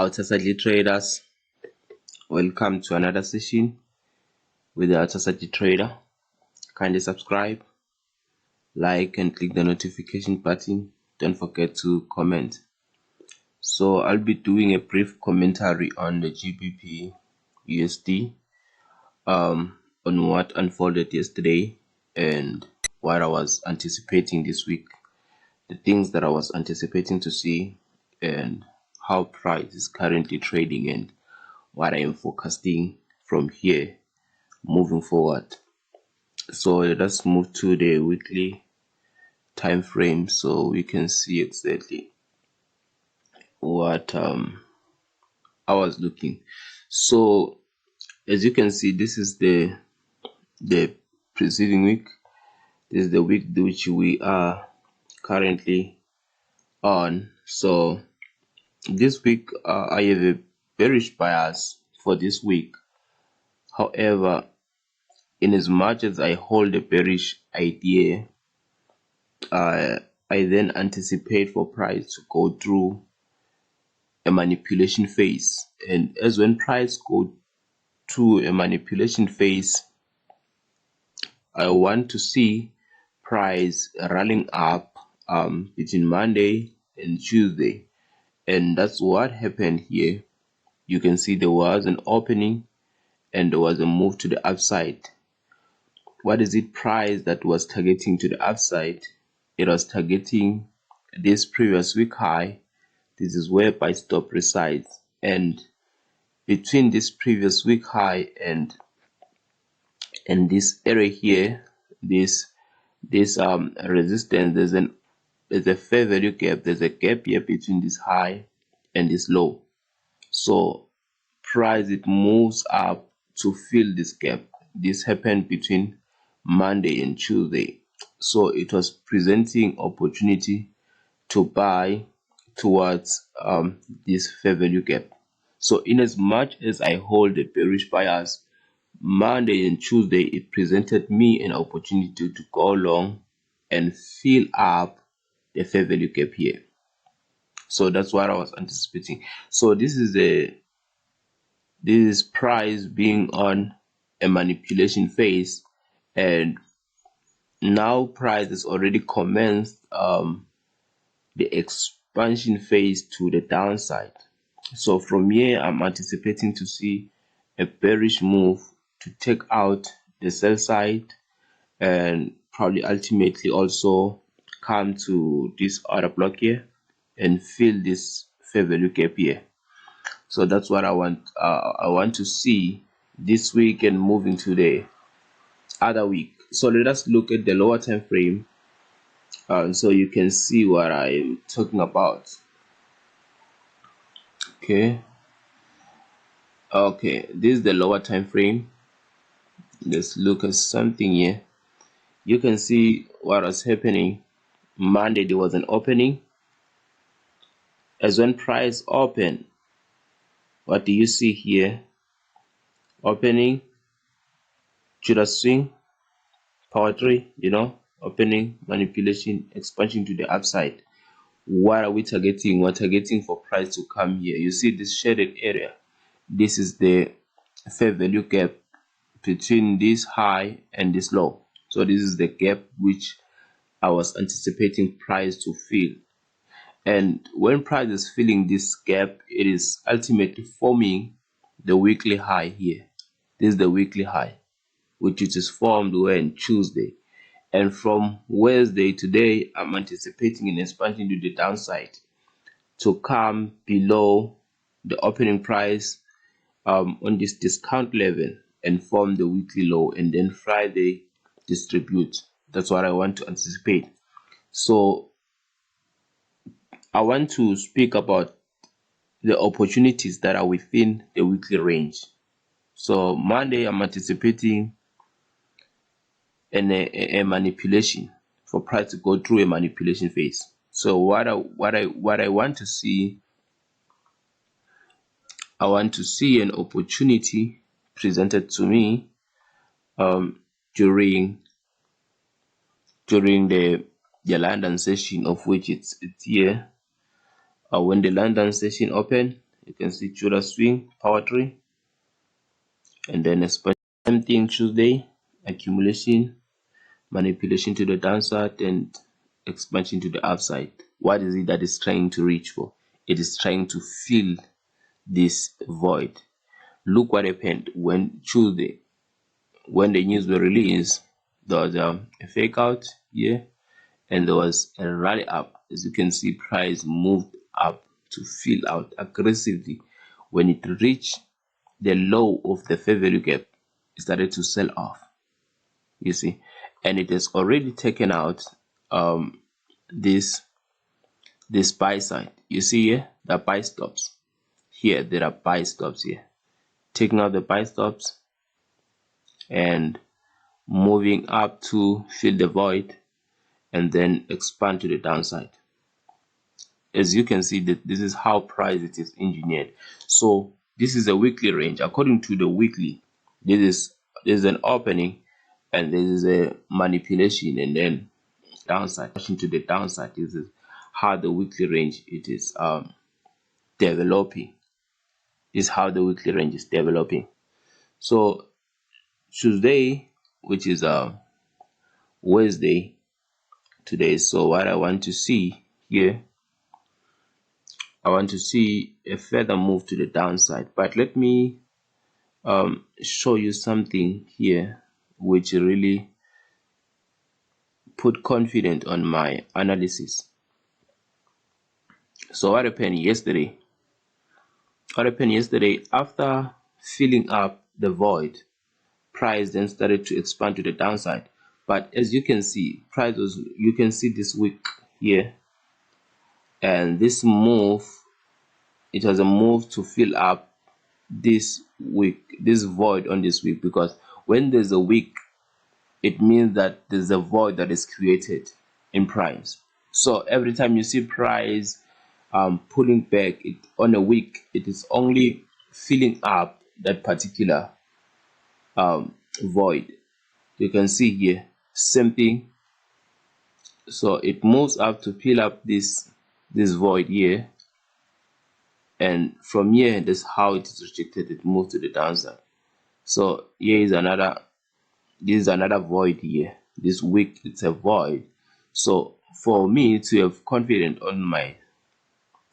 Outer traders, welcome to another session with the Outer trader. Kindly subscribe, like, and click the notification button. Don't forget to comment. So I'll be doing a brief commentary on the GBP USD, on what unfolded yesterday and what I was anticipating this week, the things that I was anticipating to see, and how price is currently trading and what I am forecasting from here moving forward. So let us move to the weekly time frame so we can see exactly what I was looking. So as you can see, this is the preceding week. This is the week which we are currently on. So this week I have a bearish bias for this week. However, in as much as I hold a bearish idea, I then anticipate for price to go through a manipulation phase. And as when price go through a manipulation phase, I want to see price running up between Monday and Tuesday. And that's what happened here. You can see there was an opening and there was a move to the upside. What is it price that was targeting to the upside? It was targeting this previous week high. This is where buy stop resides, and between this previous week high and this area here, this resistance, there's a fair value gap. There's a gap here between this high and this low. So price, it moves up to fill this gap. This happened between Monday and Tuesday, so it was presenting opportunity to buy towards this fair value gap. So in as much as I hold a bearish bias, Monday and Tuesday it presented me an opportunity to go long and fill up the fair value gap here. So that's what I was anticipating. So this is price being on a manipulation phase, and now price has already commenced the expansion phase to the downside. So from here I'm anticipating to see a bearish move to take out the sell side and probably ultimately also come to this other block here and fill this fair value gap here. So that's what I want to see this week and moving to the other week. So let us look at the lower time frame so you can see what I'm talking about. Okay, this is the lower time frame. Let's look at something here. You can see what was happening. Monday there was an opening. As when price opened, what do you see here? Opening, Judah swing, power tree, opening, manipulation, expansion to the upside. What are we targeting? We're targeting for price to come here. You see this shaded area. This is the fair value gap between this high and this low. So this is the gap which I was anticipating price to fill. And when price is filling this gap, it is ultimately forming the weekly high here. This is the weekly high, which is formed when Tuesday. And from Wednesday today, I'm anticipating an expansion to the downside to come below the opening price on this discount level and form the weekly low, and then Friday distribute. That's what I want to anticipate. So I want to speak about the opportunities that are within the weekly range. So Monday I'm anticipating a manipulation, for price to go through a manipulation phase. So what I want to see, I want to see an opportunity presented to me during the London session, of which it's here. When the London session open, You can see Tudor swing, power tree, and then expansion. Same thing Tuesday, accumulation, manipulation to the downside, and expansion to the upside. What is it that is trying to reach for? It is trying to fill this void. Look what happened when Tuesday, when the news were released, there was a fake out here, and there was a rally up. As you can see, price moved up to fill out aggressively. When it reached the low of the fair value gap, it started to sell off, you see, and it has already taken out this buy side. You see here the buy stops. Here there are buy stops here, taking out the buy stops and moving up to fill the void and then expand to the downside. As you can see, that this is how price it is engineered. So this is a weekly range. According to the weekly, this is an opening, and this is a manipulation, and then downside to the downside. This is how the weekly range it is developing. This is how the weekly range is developing. So Tuesday, which is Wednesday today, so what I want to see here, I want to see a further move to the downside. But let me show you something here which really put confidence on my analysis. So what happened yesterday? What happened yesterday, after filling up the void, price then started to expand to the downside. But as you can see, price was, you can see this wick here, and this move, it was a move to fill up this wick, this void on this wick, because when there's a wick, it means that there's a void that is created in price. So every time you see price pulling back it on a wick, it is only filling up that particular void. You can see here, same thing. So it moves up to fill up this void here, and from here, that's how it is rejected. It moves to the downside. So here is another, this is another void here. This wick, it's a void. So for me to have confidence on my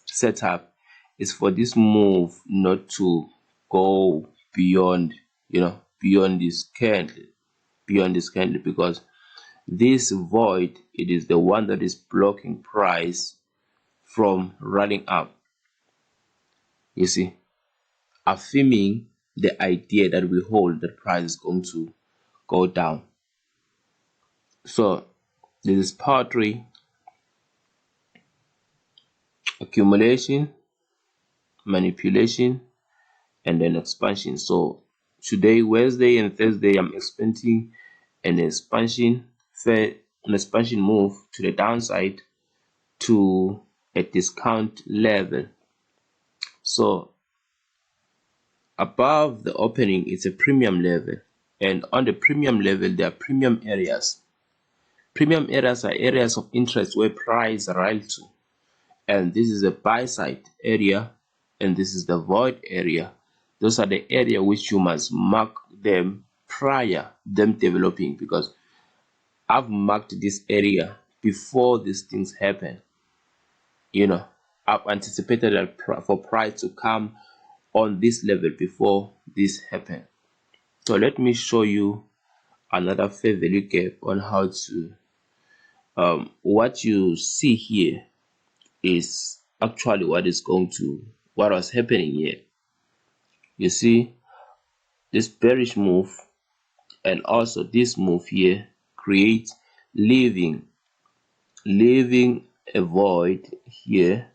setup is for this move not to go beyond, beyond this candle, because this void, it is the one that is blocking price from running up. You see, affirming the idea that we hold that price is going to go down. So this is power tree, accumulation, manipulation, and then expansion. So today, Wednesday and Thursday, I'm expecting an expansion move to the downside to a discount level. So above the opening, it's a premium level, and on the premium level, there are premium areas. Premium areas are areas of interest where price rise to, and this is a buy side area, and this is the void area. Those are the area which you must mark them prior them developing, because I've marked this area before these things happen. I've anticipated that for price to come on this level before this happened. So let me show you another fair value gap on how to what you see here is actually what was happening here. You see this bearish move and also this move here creates leaving a void here,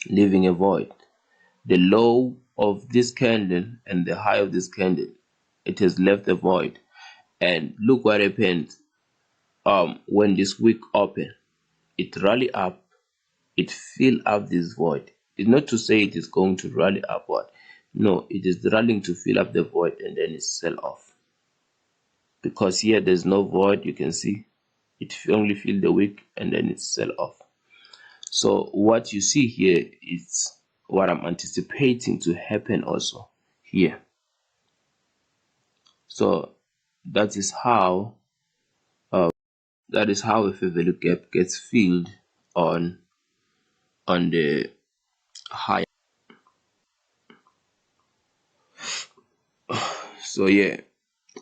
leaving a void. The low of this candle and the high of this candle, it has left a void. And look what happened when this wick opened. It rally up, it fill up this void. It's not to say it is going to rally upward. No, it is rallying to fill up the void, and then it sell off. Because here there's no void, you can see it only fill the wick and then it sell off. So what you see here is what I'm anticipating to happen also here. So that is how a fair value gap gets filled on the high. So yeah,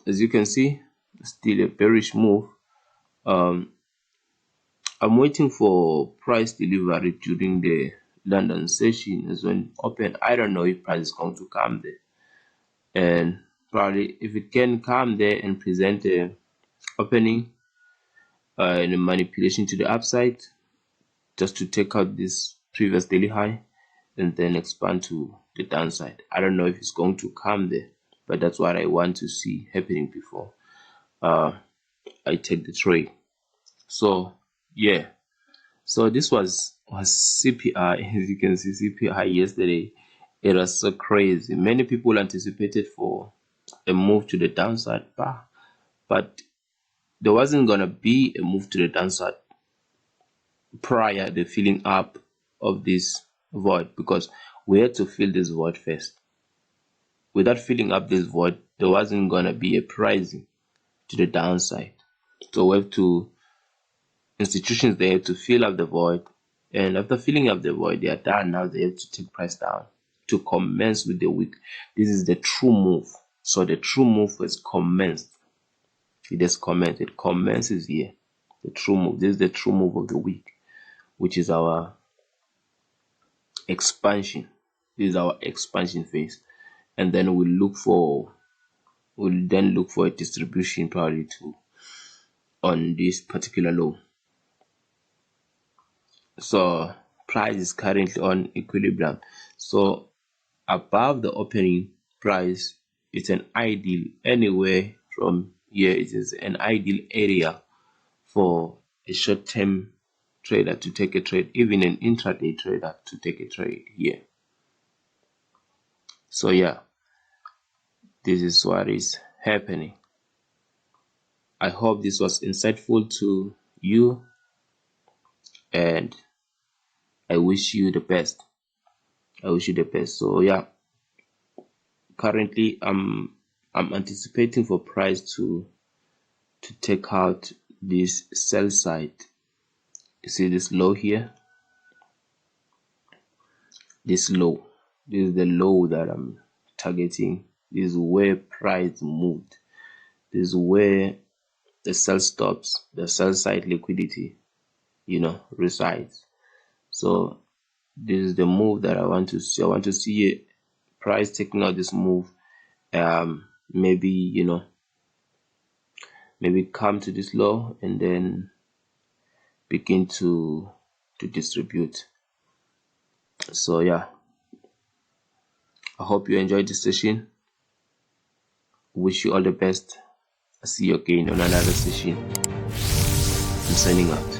as you can see, still a bearish move. I'm waiting for price delivery during the London session as when open. I don't know if price is going to come there, and probably if it can come there and present a opening and a manipulation to the upside, just to take out this previous daily high and then expand to the downside. I don't know if it's going to come there, but that's what I want to see happening before I take the trade. So yeah, so this was CPI. As you can see, CPI yesterday, it was so crazy. Many people anticipated for a move to the downside, but there wasn't gonna be a move to the downside prior the filling up of this void, because we had to fill this void first. Without filling up this void, there wasn't gonna be a pricing to the downside. So we have to, institutions, they have to fill up the void, and after filling up the void, they are done. Now they have to take price down to commence with the week. This is the true move. So the true move has commenced. It has commenced. It commences here. The true move. This is the true move of the week, which is our expansion. This is our expansion phase, and then we'll then look for a distribution probably to on this particular low. So price is currently on equilibrium. So above the opening price, it's an ideal anywhere from here. It is an ideal area for a short-term trader to take a trade, even an intraday trader to take a trade here. So yeah, this is what is happening. I hope this was insightful to you, and I wish you the best. I wish you the best. So yeah, currently I'm anticipating for price to take out this sell side. You see this low here, this low. This is the low that I'm targeting. This is where price moved. This is where the sell stops, the sell side liquidity, resides. So this is the move that I want to see. I want to see a price taking out this move. Maybe maybe come to this low and then begin to distribute. So yeah, I hope you enjoyed this session. Wish you all the best. I'll see you again on another session. I'm signing out.